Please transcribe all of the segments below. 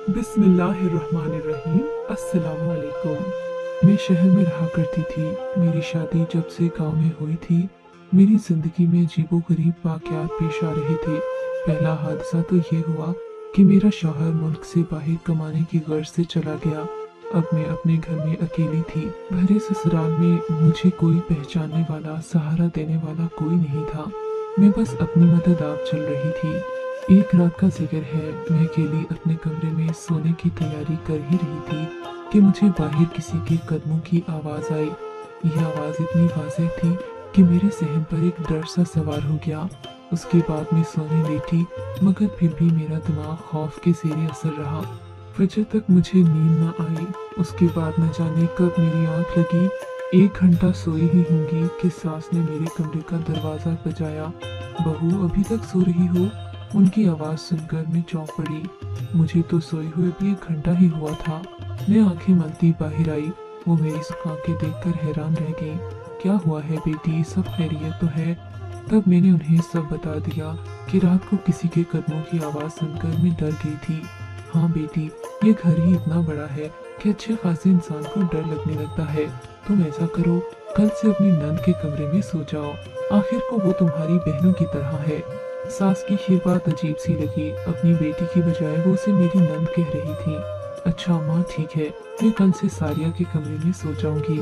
बिस्मिल्लाहिर्रहमानिर्रहीम। अस्सलाम वालेकुम। मैं शहर में रहा करती थी। मेरी शादी जब से गांव में हुई थी, मेरी जिंदगी में अजीबोगरीब वाक़यात पेश आ रहे थे। पहला हादसा तो ये हुआ कि मेरा शौहर मुल्क से बाहर कमाने की गर्ज से चला गया। अब मैं अपने घर में अकेली थी। भरे ससुराल में मुझे कोई पहचानने वाला, सहारा देने वाला कोई नहीं था। मैं बस अपनी मदद आप चल रही थी। एक रात का जिक्र है, मैं अकेली अपने कमरे में सोने की तैयारी कर ही रही थी कि मुझे बाहर किसी के कदमों की आवाज आई। यह आवाज इतनी वाज़ेह थी कि मेरे सहन पर एक डर सा सवार हो गया। उसके बाद मैं सोने लेटी, मगर फिर भी मेरा दिमाग खौफ के ज़ेरे असर रहा। फजर तक मुझे नींद न आई। उसके बाद न जाने कब मेरी आंख लगी। 1 घंटा सोई ही होंगी कि सास ने मेरे कमरे का दरवाजा बजाया। बहू, अभी तक सो रही हो? उनकी आवाज सुनकर मैं चौंक पड़ी। मुझे तो सोए हुए भी 1 घंटा ही हुआ था। मैं आंखें मलती बाहर आई। वो मेरी आंखें देखकर हैरान रह गई। क्या हुआ है बेटी, सब खैरियत तो है? तब मैंने उन्हें सब बता दिया कि रात को किसी के कदमों की आवाज सुनकर मैं डर गई थी। हाँ बेटी, ये घर ही इतना बड़ा है कि अच्छे खासे इंसान को डर लगने लगता है। तुम ऐसा करो, कल से अपनी नंद के कमरे में सो जाओ। आखिर को वो तुम्हारी बहनों की तरह है। सास की ये बात अजीब सी लगी। अपनी बेटी की बजाय वो उसे मेरी नंद कह रही थी। अच्छा माँ, ठीक है, मैं कल से सारिया के कमरे में सो जाऊंगी।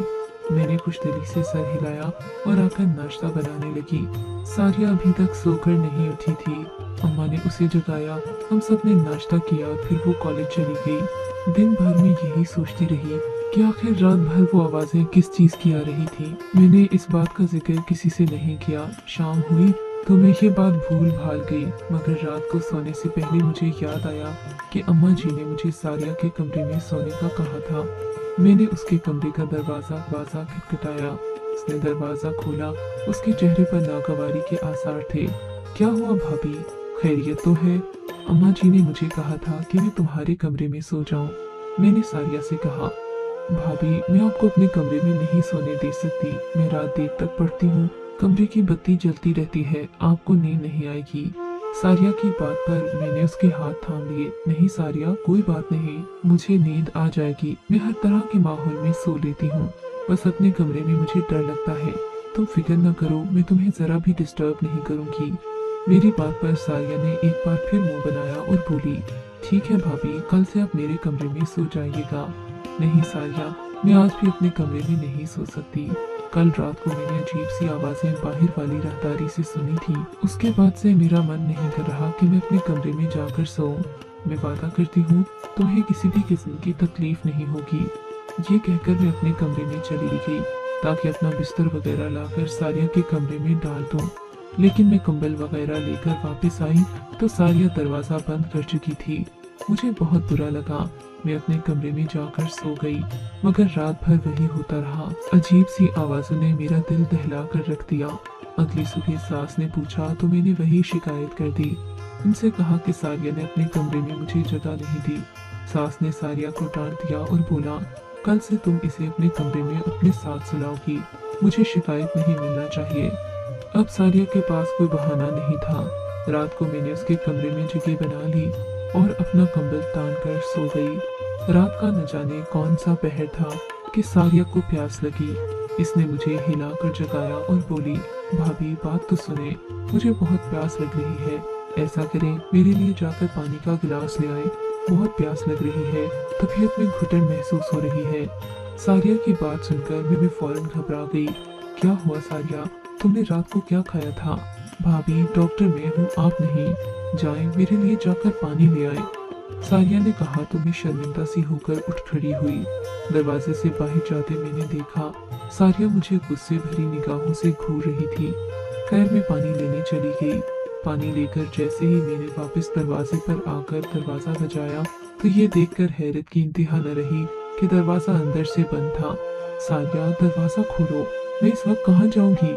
मैंने कुछ दिली से सर हिलाया और आकर नाश्ता बनाने लगी। सारिया अभी तक सोकर नहीं उठी थी। अम्मा ने उसे जगाया। हम सब ने नाश्ता किया, फिर वो कॉलेज चली गई। दिन भर में यही सोचती रही कि आखिर रात भर वो आवाजें किस चीज की आ रही थी। मैंने इस बात का जिक्र किसी से नहीं किया। शाम हुई तो मैं ये बात भूल भाल गई, मगर रात को सोने से पहले मुझे याद आया कि अम्मा जी ने मुझे सारिया के कमरे में सोने का कहा था। मैंने उसके कमरे का दरवाजा खटखटाया। उसने दरवाजा खोला। उसके चेहरे पर नागवारी के आसार थे। क्या हुआ भाभी, खैरियत तो है? अम्मा जी ने मुझे कहा था कि मैं तुम्हारे कमरे में सो जाऊं। मैंने सारिया से कहा, भाभी मैं आपको अपने कमरे में नहीं सोने दे सकती। मैं रात देर तक पढ़ती हूँ, कमरे की बत्ती जलती रहती है, आपको नींद नहीं आएगी। सारिया की बात पर मैंने उसके हाथ थाम लिए। नहीं सारिया, कोई बात नहीं, मुझे नींद आ जाएगी। मैं हर तरह के माहौल में सो लेती हूँ। बस अपने कमरे में मुझे डर लगता है। तुम फिक्र न करो, मैं तुम्हें जरा भी डिस्टर्ब नहीं करूंगी। मेरी बात पर सारिया ने एक बार फिर मुंह बनाया और बोली, ठीक है भाभी, कल से आप मेरे कमरे में सो जाइएगा। नहीं सारिया, मैं आज भी अपने कमरे में नहीं सो सकती। कल रात को मैंने अजीब सी आवाजें बाहर वाली राहदारी से सुनी थी। उसके बाद से मेरा मन नहीं कर रहा कि मैं अपने कमरे में जाकर सोऊं। मैं वादा करती हूँ तुम्हें किसी भी किस्म की तकलीफ नहीं होगी। ये कहकर मैं अपने कमरे में चली गई ताकि अपना बिस्तर वगैरह लाकर सारिया के कमरे में डाल दूं। लेकिन मैं कंबल वगैरह लेकर वापस आई तो सारिया दरवाजा बंद कर चुकी थी। मुझे बहुत बुरा लगा। मैं अपने कमरे में जाकर सो गई, मगर रात भर वही होता रहा। अजीब सी आवाजों ने मेरा दिल दहला कर रख दिया। अगली सुबह सास ने पूछा तो मैंने वही शिकायत कर दी। उनसे कहा कि सारिया ने अपने कमरे में मुझे जगह नहीं दी। सास ने सारिया को डांट दिया और बोला, कल से तुम इसे अपने कमरे में अपने साथ सुलाओगी। मुझे शिकायत नहीं मिलना चाहिए। अब सारिया के पास कोई बहाना नहीं था। रात को मैंने उसके कमरे में जगह बना ली और अपना कंबल तान कर सो गई। रात का न जाने कौन सा पहर था कि सारिया को प्यास लगी। इसने मुझे हिलाकर जगाया और बोली, भाभी बात तो सुने, मुझे बहुत प्यास लग रही है। ऐसा करें, मेरे लिए जाकर पानी का गिलास ले आए। बहुत प्यास लग रही है, तबीयत में घुटन महसूस हो रही है। सारिया की बात सुनकर मैं फौरन घबरा गई। क्या हुआ सारिया, तुमने रात को क्या खाया था? भाभी डॉक्टर मैं हूँ, आप नहीं। जाएं, मेरे लिए जाकर पानी ले आए। सारिया ने कहा तो मैं शर्मिंदा सी होकर उठ खड़ी हुई। दरवाजे से बाहर जाते मैंने देखा सारिया मुझे गुस्से भरी निगाहों से घूर रही थी। खैर मैं पानी लेने चली गई। पानी लेकर जैसे ही मैंने वापस दरवाजे पर आकर दरवाजा बजाया तो ये देखकर हैरत की इंतहा न रही कि दरवाजा अंदर से बंद था। सारिया दरवाजा खोलो, मैं इस वक्त कहाँ जाऊंगी?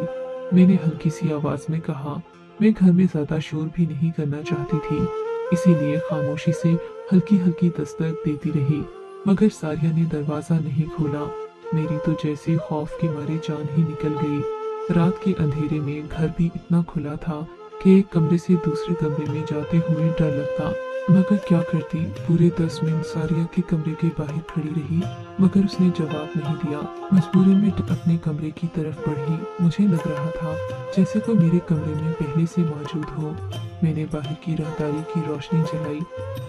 मैंने हल्की सी आवाज में कहा। मैं घर में ज्यादा शोर भी नहीं करना चाहती थी, इसीलिए खामोशी से हल्की हल्की दस्तक देती रही, मगर सारिया ने दरवाजा नहीं खोला। मेरी तो जैसे खौफ के मारे जान ही निकल गई। रात के अंधेरे में घर भी इतना खुला था कि एक कमरे से दूसरे कमरे में जाते हुए डर लगता। मगर क्या करती, पूरे 10 मिनट सारिया के कमरे के बाहर खड़ी रही, मगर उसने जवाब नहीं दिया। मजबूरन में अपने कमरे की तरफ बढ़ी। मुझे लग रहा था जैसे कोई मेरे कमरे में पहले से मौजूद हो। मैंने बाहर की राहदारी की रोशनी जलाई,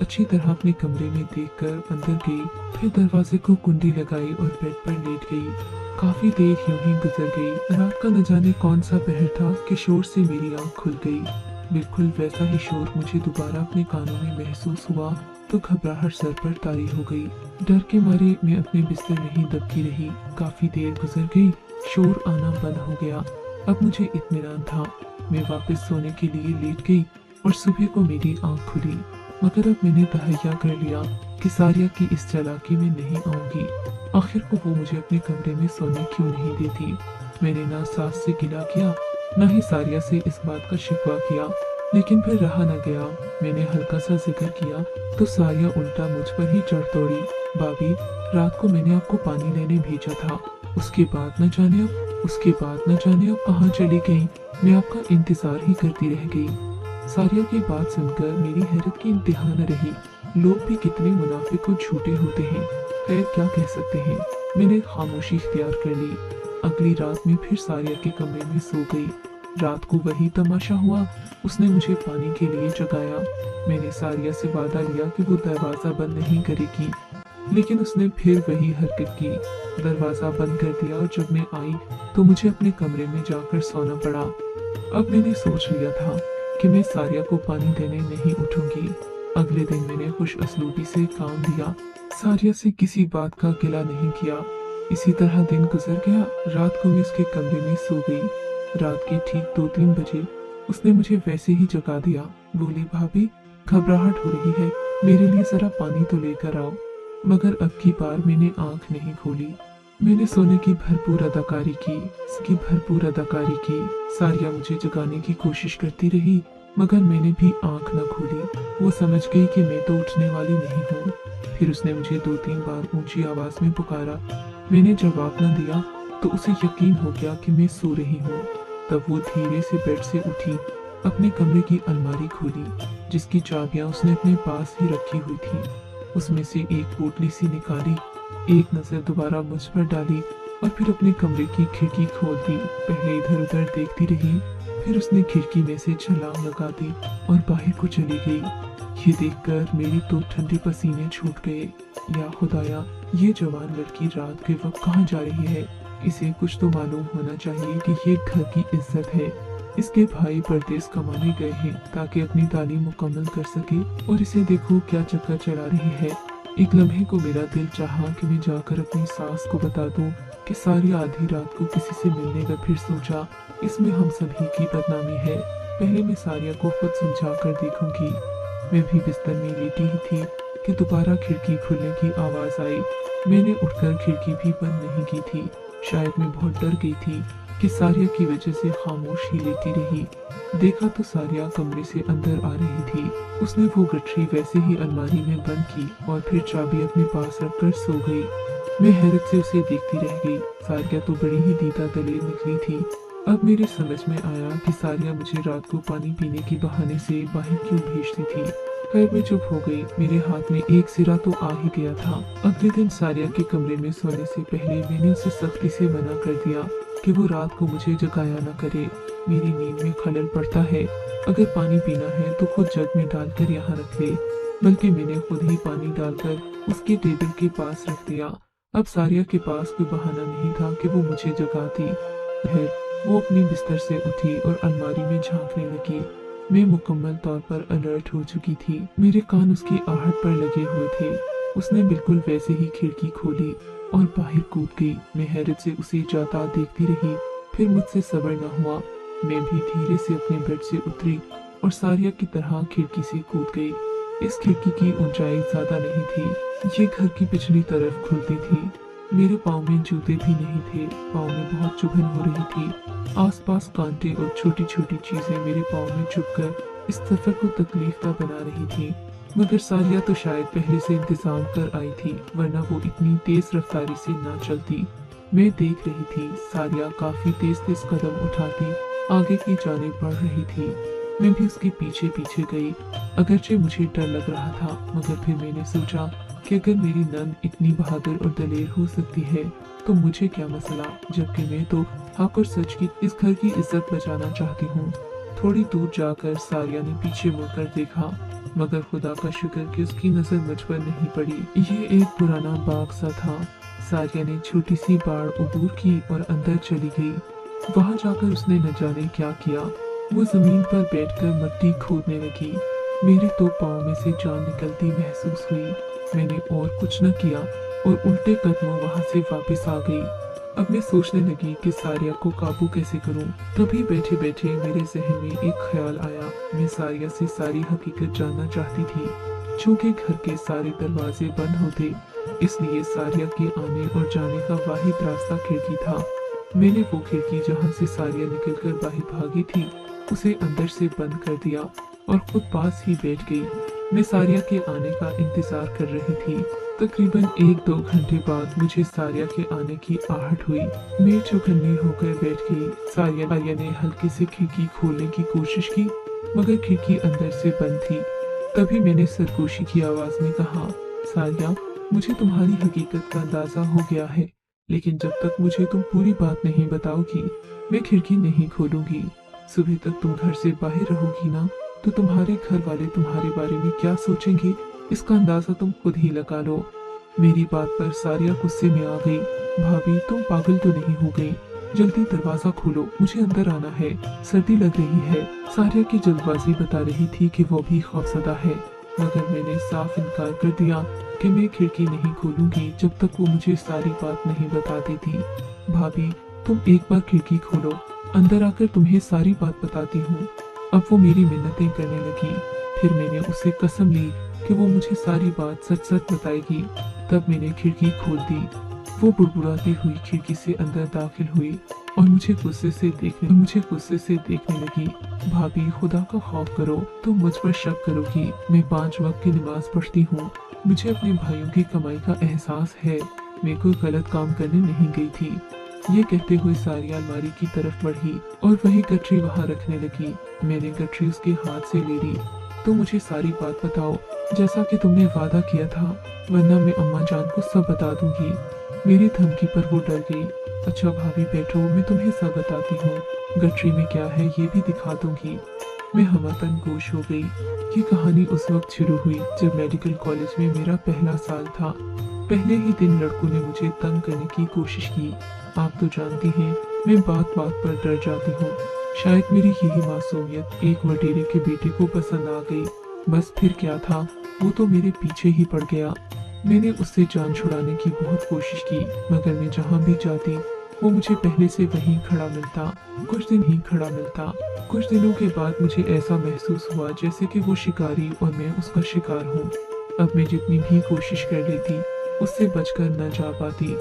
अच्छी तरह अपने कमरे में देखकर अंदर गई, फिर दरवाजे को कुंडी लगाई और बेड पर लेट गई। काफी देर यूं ही गुजर गई। रात का न जाने कौन सा पहर था कि शोर से मेरी आंख खुल गई। बिल्कुल वैसा ही शोर मुझे दोबारा अपने कानों में महसूस हुआ तो घबराहट सर पर तारी हो गई। डर के मारे मैं अपने बिस्तर में ही दबकी रही। काफी देर गुजर गई, शोर आना बंद हो गया। अब मुझे इत्मीनान था। मैं वापस सोने के लिए लेट गई और सुबह को मेरी आंख खुली। मगर अब मैंने तहैया कर लिया कि सारिया की इस चालाकी में नहीं आऊंगी। आखिर को वो मुझे अपने कमरे में सोने क्यों नहीं देती। मैंने ना सास से गिला किया, न ही सारिया से इस बात का शिकवा किया, लेकिन फिर रहा न गया। मैंने हल्का सा जिक्र किया तो सारिया उल्टा मुझ पर ही चढ़ दौड़ी। भाभी, रात को मैंने आपको पानी लेने भेजा था, उसके बाद न जाने अब कहाँ चली गई। मैं आपका इंतजार ही करती रह गई। सारिया की बात सुनकर मेरी हैरत की इंतहा न रही। लोग भी कितने मुनाफिक और झूठे होते हैं। खैर क्या कह सकते हैं। मैंने खामोशी इख्तियार कर ली। अगली रात में फिर सारिया के कमरे में सो गई। रात को वही तमाशा हुआ। उसने मुझे पानी के लिए जगाया। मैंने सारिया से वादा लिया कि वो दरवाजा बंद नहीं करेगी, लेकिन उसने फिर वही हरकत की। दरवाजा बंद कर दिया और जब मैं आई तो मुझे अपने कमरे में जाकर सोना पड़ा। अब मैंने सोच लिया था कि मैं सारिया को पानी देने नहीं उठूंगी। अगले दिन मैंने खुश असलूबी से काम दिया, सारिया से किसी बात का गिला नहीं किया। इसी तरह दिन गुजर गया। रात को मैं उसके कमरे में सो गई। रात के ठीक 2-3 बजे उसने मुझे वैसे ही जगा दिया। बोली, भाभी घबराहट हो रही है, मेरे लिए जरा पानी तो लेकर आओ। मगर अब की बार मैंने आंख नहीं खोली। मैंने सोने की भरपूर अदाकारी की। सारिया मुझे जगाने की कोशिश करती रही, मगर मैंने भी आंख न खोली। वो समझ गई कि मैं तो उठने वाली नहीं हूँ। फिर उसने मुझे 2-3 बार ऊंची आवाज में पुकारा। मैंने जवाब न दिया तो उसे यकीन हो गया कि मैं सो रही हूँ। तब वो धीरे से बेड से उठी, अपने कमरे की अलमारी खोली, जिसकी चाबियां उसने अपने पास ही रखी हुई थी। उसमें से एक पोटली सी निकाली, एक नजर दोबारा मुझ पर डाली और फिर अपने कमरे की खिड़की खोल दी। पहले इधर उधर देखती रही, फिर उसने खिड़की में से छलांग लगा दी और बाहर को चली गई। ये देखकर मेरी तो ठंडे पसीने छूट गए। या खुदाया, ये जवान लड़की रात के वक्त कहाँ जा रही है। इसे कुछ तो मालूम होना चाहिए कि ये घर की इज्जत है। इसके भाई परदेस कमाने गए हैं ताकि अपनी तालीम मुकम्मल कर सके, और इसे देखो क्या चक्कर चला रही है। एक लम्हे को मेरा दिल चाहा कि मैं जाकर अपनी सास को बता दूं कि सारी आधी रात को किसी से मिलने का फिर सोचा। इसमें हम सभी की बदनामी है। पहले मैं सारिया को खुद समझा कर देखूंगी। मैं भी बिस्तर में लेटी ही थी कि दोबारा खिड़की खुलने की आवाज आई। मैंने उठकर खिड़की भी बंद नहीं की थी। शायद मैं बहुत डर गई थी कि सारिया की वजह से खामोश ही लेटी रही। देखा तो सारिया कमरे से अंदर आ रही थी। उसने वो गठरी वैसे ही अलमारी में बंद की और फिर चाबी अपने पास रखकर सो गई। मैं हैरत से उसे देखती रह गई। सारिया तो बड़ी ही दीदा दलेर निकली थी। अब मेरे समझ में आया कि सारिया मुझे रात को पानी पीने के बहाने से बाहर क्यों भेजती थी। खैर मैं चुप हो गई। मेरे हाथ में एक सिरा तो आ ही गया था। अगले दिन सारिया के कमरे में सोने से पहले मैंने उसे सख्ती से मना कर दिया कि वो रात को मुझे जगाया न करे। मेरी नींद में खलल पड़ता है। अगर पानी पीना है तो खुद जग में डालकर यहाँ रख ले। बल्कि मैंने खुद ही पानी डालकर उसके टेबल के पास रख दिया। अब सारिया के पास कोई बहाना नहीं था कि वो मुझे जगाती। फिर वो अपने बिस्तर से उठी और अलमारी में झांकने लगी। मैं मुकम्मल तौर पर अलर्ट हो चुकी थी। मेरे कान उसकी आहट पर लगे हुए थे। उसने बिल्कुल वैसे ही खिड़की खोली और बाहर कूद गई। मैं हैरत से उसे जाता देखती रही। फिर मुझसे सब्र न हुआ। मैं भी धीरे से अपने बेड से उतरी और सारिया की तरह खिड़की से कूद गई। इस खिड़की की ऊंचाई ज्यादा नहीं थी। ये घर की पिछली तरफ खुलती थी। मेरे पाँव में जूते भी नहीं थे। पाँव में बहुत चुभन हो रही थी। आसपास कांटे और छोटी छोटी चीजें मेरे पाँव में चुभकर इस सफर को तकलीफ का बना रही थी। मगर सारिया तो शायद पहले से इंतजाम कर आई थी, वरना वो इतनी तेज रफ्तारी से ना चलती। मैं देख रही थी सारिया काफी तेज तेज कदम उठाती आगे की जाने बढ़ रही थी। मैं भी उसके पीछे पीछे गई। अगरचे मुझे डर लग रहा था, मगर फिर मैंने सोचा कि अगर मेरी नंद इतनी बहादुर और दलेर हो सकती है तो मुझे क्या मसला, जबकि मैं तो हक और सच की इस घर की इज्जत बचाना चाहती हूँ। थोड़ी दूर जाकर सारिया ने पीछे मुड़कर देखा, मगर खुदा का शुक्र कि उसकी नजर मुझ पर नहीं पड़ी। ये एक पुराना बाग सा था। सारिया ने छोटी सी बाड़ अबूर की और अंदर चली गई। वहां जाकर उसने न जाने क्या किया। वो जमीन पर बैठकर मिट्टी खोदने लगी। मेरे तो पाँव में से जान निकलती महसूस हुई। मैंने और कुछ न किया और उल्टे कदमों वहां से वापस आ गई। अब मैं सोचने लगी कि सारिया को काबू कैसे करूं। तभी बैठे बैठे मेरे जहन में एक ख्याल आया। मैं सारिया से सारी हकीकत जानना चाहती थी। चूंकि घर के सारे दरवाजे बंद होते, इसलिए सारिया के आने और जाने का वाहिद रास्ता खिड़की था। मैंने वो खिड़की जहाँ से सारिया निकलकर बाहर भागी थी, उसे अंदर से बंद कर दिया और खुद पास ही बैठ गई। मैं सारिया के आने का इंतजार कर रही थी। तकरीबन 1-2 घंटे बाद मुझे सारिया के आने की आहट हुई। मैं चौकन्नी होकर बैठ गई। सारिया ने हल्के से खिड़की खोलने की कोशिश की, मगर खिड़की अंदर से बंद थी। तभी मैंने सरगोशी की आवाज में कहा, सारिया, मुझे तुम्हारी हकीकत का अंदाजा हो गया है, लेकिन जब तक मुझे तुम पूरी बात नहीं बताओगी, मैं खिड़की नहीं खोलूंगी। सुबह तक तुम घर से बाहर रहोगी ना, तो तुम्हारे घर वाले तुम्हारे बारे में क्या सोचेंगे, इसका अंदाजा तुम खुद ही लगा लो। मेरी बात पर सारिया गुस्से में आ गई। भाभी, तुम पागल तो नहीं हो गई? जल्दी दरवाजा खोलो, मुझे अंदर आना है, सर्दी लग रही है। सारिया की जल्दबाजी बता रही थी कि वो भी खौफजदा है, मगर मैंने साफ इनकार कर दिया कि मैं खिड़की नहीं खोलूंगी जब तक वो मुझे सारी बात नहीं बता देती। भाभी, तुम एक बार खिड़की खोलो, अंदर आकर तुम्हें सारी बात बताती हूँ। अब वो मेरी मिन्नतें करने लगी। फिर मैंने उससे कसम ली कि वो मुझे सारी बात सच सच बताएगी। तब मैंने खिड़की खोल दी। वो बुड़बुड़ाती हुई खिड़की से अंदर दाखिल हुई और मुझे गुस्से से देखने लगी। भाभी, खुदा का खौफ करो, तुम मुझ पर शक करोगी। मैं 5 वक्त की नमाज पढ़ती हूँ। मुझे अपने भाइयों की कमाई का एहसास है। मैं कोई गलत काम करने नहीं गई थी। ये कहते हुए सारिया अलमारी की तरफ बढ़ी और वही गठरी वहाँ रखने लगी। मैंने गठरी उसके हाथ से ले ली। तो मुझे सारी बात बताओ, जैसा कि तुमने वादा किया था, वरना मैं अम्मा जान को सब बता दूंगी। मेरी धमकी पर वो डर गई। अच्छा भाभी बैठो, मैं तुम्हें सब बताती हूँ। गठरी में क्या है ये भी दिखा दूंगी। मैं हमतन गोश हो गई। ये कहानी उस वक्त शुरू हुई जब मेडिकल कॉलेज में मेरा पहला साल था। पहले ही दिन लड़कों ने मुझे तंग करने की कोशिश की। आप तो जानती हैं, मैं बात बात पर डर जाती हूँ। शायद मेरी यही मासूमियत एक वडेरे के बेटे को पसंद आ गई। बस फिर क्या था, वो तो मेरे पीछे ही पड़ गया। मैंने उससे जान छुड़ाने की बहुत कोशिश की, मगर मैं जहाँ भी जाती वो मुझे पहले से वहीं खड़ा मिलता। कुछ दिन ही खड़ा मिलता। कुछ दिनों के बाद मुझे ऐसा महसूस हुआ जैसे कि वो शिकारी और मैं उसका शिकार हूँ। अब मैं जितनी भी कोशिश कर लेती, उससे बचकर न जा पाती।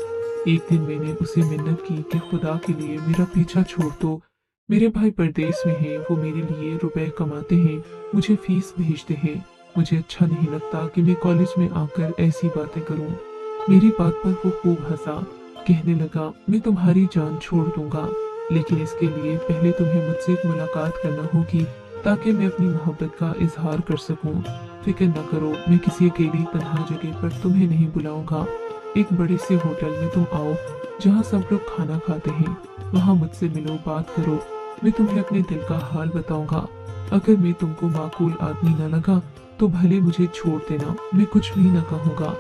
एक दिन मैंने उसे मिन्नत की कि खुदा के लिए मेरा पीछा छोड़ दो। मेरे भाई परदेश में हैं, वो मेरे लिए रुपए कमाते हैं, मुझे फीस भेजते हैं। मुझे अच्छा नहीं लगता कि मैं कॉलेज में आकर ऐसी बातें करूं। मेरी बात पर वो खूब हंसा। कहने लगा, मैं तुम्हारी जान छोड़ दूंगा, लेकिन इसके लिए पहले तुम्हें मुझसे एक मुलाकात करना होगी ताकि मैं अपनी मोहब्बत का इजहार कर सकूं। फिक्र न करो, मैं किसी अकेली तन्हा जगह पर तुम्हें नहीं बुलाऊंगा। एक बड़े से होटल में तुम आओ जहाँ सब लोग खाना खाते हैं। वहाँ मुझसे मिलो, बात करो। मैं तुम्हें अपने दिल का हाल बताऊंगा। अगर मैं तुमको माकूल आदमी न लगा तो भले मुझे छोड़ देना, मैं कुछ भी न कहूँगा।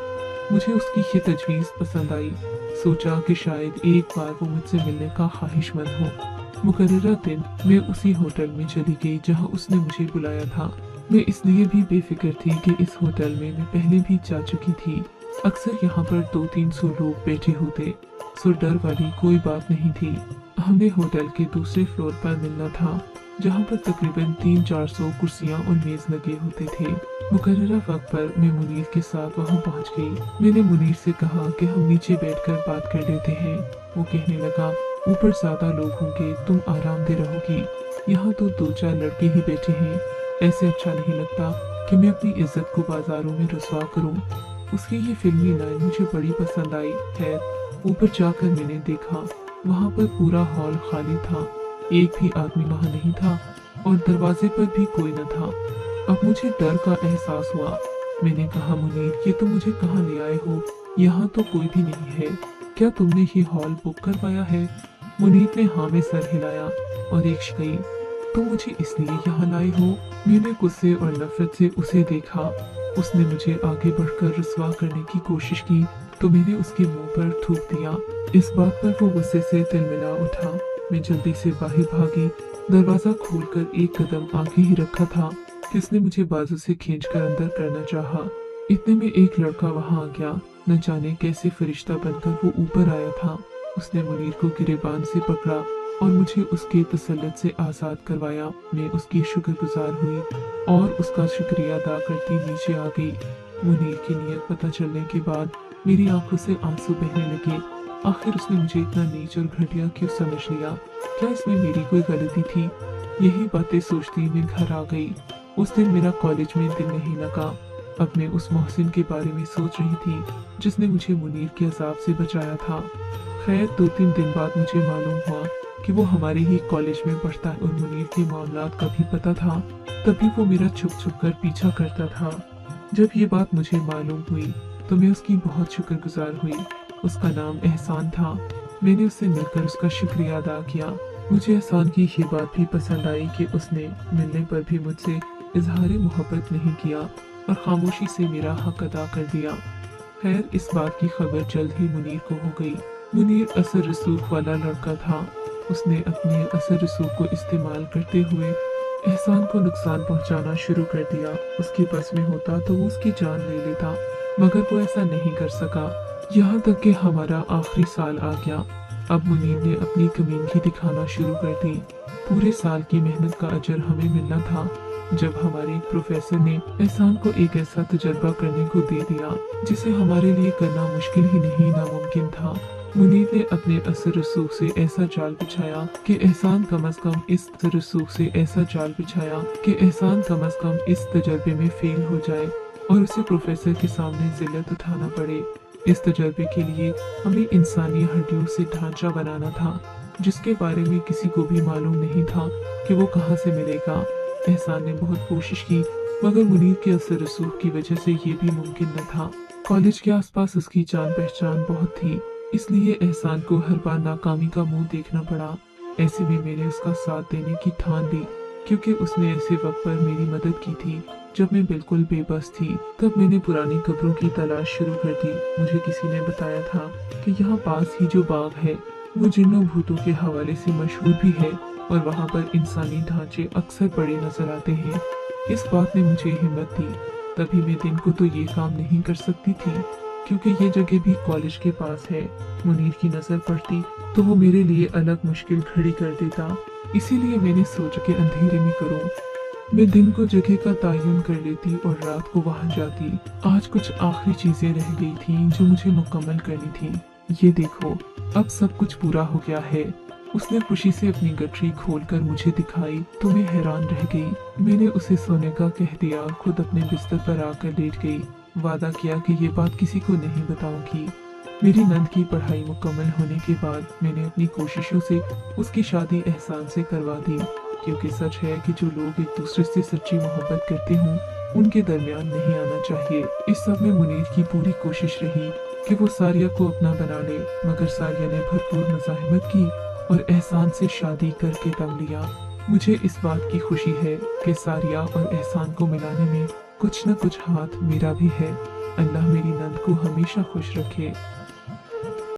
मुझे उसकी ये तजवीज़ पसंद आई। सोचा कि शायद एक बार वो मुझसे मिलने का ख्वाहिशमंद हो। मुकर्ररा दिन मैं उसी होटल में चली गई जहाँ उसने मुझे बुलाया था। मैं इसलिए भी बेफिक्र थी कि इस होटल में मैं पहले भी जा चुकी थी। अक्सर यहाँ पर 200-300 लोग बैठे होते, सो डर वाली कोई बात नहीं थी। हमें होटल के दूसरे फ्लोर पर मिलना था, जहाँ पर तकरीबन 300-400 कुर्सियाँ और मेज लगे होते थे। मुकर्ररा वक्त पर मैं मुनीर के साथ वहाँ पहुँच गई। मैंने मुनीर से कहा कि हम नीचे बैठकर बात कर लेते हैं। वो कहने लगा, ऊपर ज्यादा लोग होंगे, तुम आरामदेह रहोगी। यहाँ तो 2-4 लड़के ही बैठे हैं। ऐसे अच्छा नहीं लगता कि मैं अपनी इज्जत को बाजारों में रुसवा करूँ। उसकी ये फिल्मी लाइन मुझे बड़ी पसंद आई। खैर, ऊपर जाकर मैंने देखा, वहाँ पर पूरा हॉल खाली था। एक भी आदमी वहाँ नहीं था। और दरवाजे पर भी कोई न था। अब मुझे डर का एहसास हुआ। मैंने कहा, मुनीर, ये तुम मुझे कहाँ ले आए हो? यहाँ तो कोई भी नहीं है। क्या तुमने ये हॉल बुक करवाया है? मुनीर ने हाँ में सर हिलाया और एक गई, तुम मुझे इसलिए यहाँ लाए हो? मैंने गुस्से और नफरत से उसे देखा। उसने मुझे आगे बढ़कर रुसवा करने की कोशिश की तो मैंने उसके मुंह पर थूक दिया। इस बात पर वो गुस्से से तिलमिला उठा। मैं जल्दी से बाहर भागी। दरवाजा खोलकर एक कदम आगे ही रखा था कि उसने मुझे बाजू से खींचकर अंदर करना चाहा। इतने में एक लड़का वहां आ गया। न जाने कैसे फरिश्ता बनकर वो ऊपर आया था। उसने मुनीर को गिरेबान से पकड़ा और मुझे उसके तसल्लुत से आजाद करवाया। मैं उसकी शुक्रगुजार हुई और उसका शुक्रिया अदा करती नीचे आ गई। मुनीर की नीयत पता चलने के बाद मेरी आंखों से आंसू बहने लगे। आखिर उसने मुझे इतना नीच और घटिया क्यों समझ लिया? क्या इसमें मेरी कोई गलती थी? यही बातें सोचती मैं घर आ गई। उस दिन मेरा कॉलेज में दिल नहीं लगा। अब मैं उस मोहसिन के बारे में सोच रही थी जिसने मुझे मुनीर के अजाब से बचाया था। खैर 2-3 दिन बाद मुझे मालूम हुआ कि वो हमारे ही कॉलेज में पढ़ता है और मुनीर के मामलात का भी पता था। तभी वो मेरा छुप छुप कर पीछा करता था। जब ये बात मुझे मालूम हुई तो मैं उसकी बहुत शुक्रगुजार हुई। उसका नाम एहसान था। मैंने उससे मिलकर उसका शुक्रिया अदा किया। मुझे एहसान की ये बात भी पसंद आई कि उसने मिलने पर भी मुझसे इजहार मोहब्बत नहीं किया और खामोशी से मेरा हक अदा कर दिया। खैर इस बात की खबर जल्द ही मुनीर को हो गई। मुनीर असर रसूख वाला लड़का था। उसने अपने असर रसूख को इस्तेमाल करते हुए एहसान को नुकसान पहुंचाना शुरू कर दिया। उसके बस में होता तो वो उसकी जान ले लेता, मगर वो ऐसा नहीं कर सका। यहाँ तक कि हमारा आखिरी साल आ गया। अब मुनीर ने अपनी कमीनगी दिखाना शुरू कर दी। पूरे साल की मेहनत का अजर हमें मिलना था। जब हमारे एक प्रोफेसर ने एहसान को एक ऐसा तजर्बा करने को दे दिया जिसे हमारे लिए करना मुश्किल ही नहीं नामुमकिन था। मुनीर ने अपने असर रसूख से ऐसा जाल बिछाया कि एहसान कम अज कम इस रसूख से ऐसा जाल बिछाया कि एहसान कम अज कम इस तजर्बे में फेल हो जाए और उसे प्रोफेसर के सामने जिल्लत उठाना पड़े। इस तजर्बे के लिए हमें इंसानी हड्डियों से ढांचा बनाना था जिसके बारे में किसी को भी मालूम नहीं था कि वो कहाँ से मिलेगा। एहसान ने बहुत कोशिश की मगर मुनीर के असर रसूख की वजह से ये भी मुमकिन न था। कॉलेज के आसपास उसकी जान पहचान बहुत थी, इसलिए एहसान को हर बार नाकामी का मुंह देखना पड़ा। ऐसे में मैंने उसका साथ देने की ठान ली क्योंकि उसने ऐसे वक्त पर मेरी मदद की थी जब मैं बिल्कुल बेबस थी। तब मैंने पुरानी कब्रों की तलाश शुरू कर दी। मुझे किसी ने बताया था कि यहाँ पास ही जो बाग है वो जिन्नों भूतों के हवाले से मशहूर भी है और वहाँ पर इंसानी ढांचे अक्सर बड़े नजर आते हैं। इस बात ने मुझे हिम्मत दी। तभी मैं दिन को तो ये काम नहीं कर सकती थी क्योंकि ये जगह भी कॉलेज के पास है। मुनीर की नजर पड़ती तो वो मेरे लिए अलग मुश्किल खड़ी कर देता। इसीलिए मैंने सोचा कि अंधेरे में करूं। मैं दिन को जगह का तयन कर लेती और रात को वहां जाती। आज कुछ आखिरी चीजें रह गई थी जो मुझे मुकम्मल करनी थी। ये देखो, अब सब कुछ पूरा हो गया है। उसने खुशी से अपनी गठरी खोलकर मुझे दिखाई तो मैं हैरान रह गई। मैंने उसे सोने का कह दिया, खुद अपने बिस्तर पर आकर लेट गई। वादा किया कि ये बात किसी को नहीं बताऊंगी। मेरी नंद की पढ़ाई मुकम्मल होने के बाद मैंने अपनी कोशिशों से उसकी शादी एहसान से करवा दी, क्योंकि सच है कि जो लोग एक दूसरे से सच्ची मोहब्बत करते हों उनके दरमियान नहीं आना चाहिए। इस सब में मुनीर की पूरी कोशिश रही कि वो सारिया को अपना बना ले, मगर सारिया ने भरपूर मुज़ाहिमत की और एहसान से शादी करके दम लिया। मुझे इस बात की खुशी है कि सारिया और एहसान को मिलाने में कुछ न कुछ हाथ मेरा भी है। अल्लाह मेरी नंद को हमेशा खुश रखे।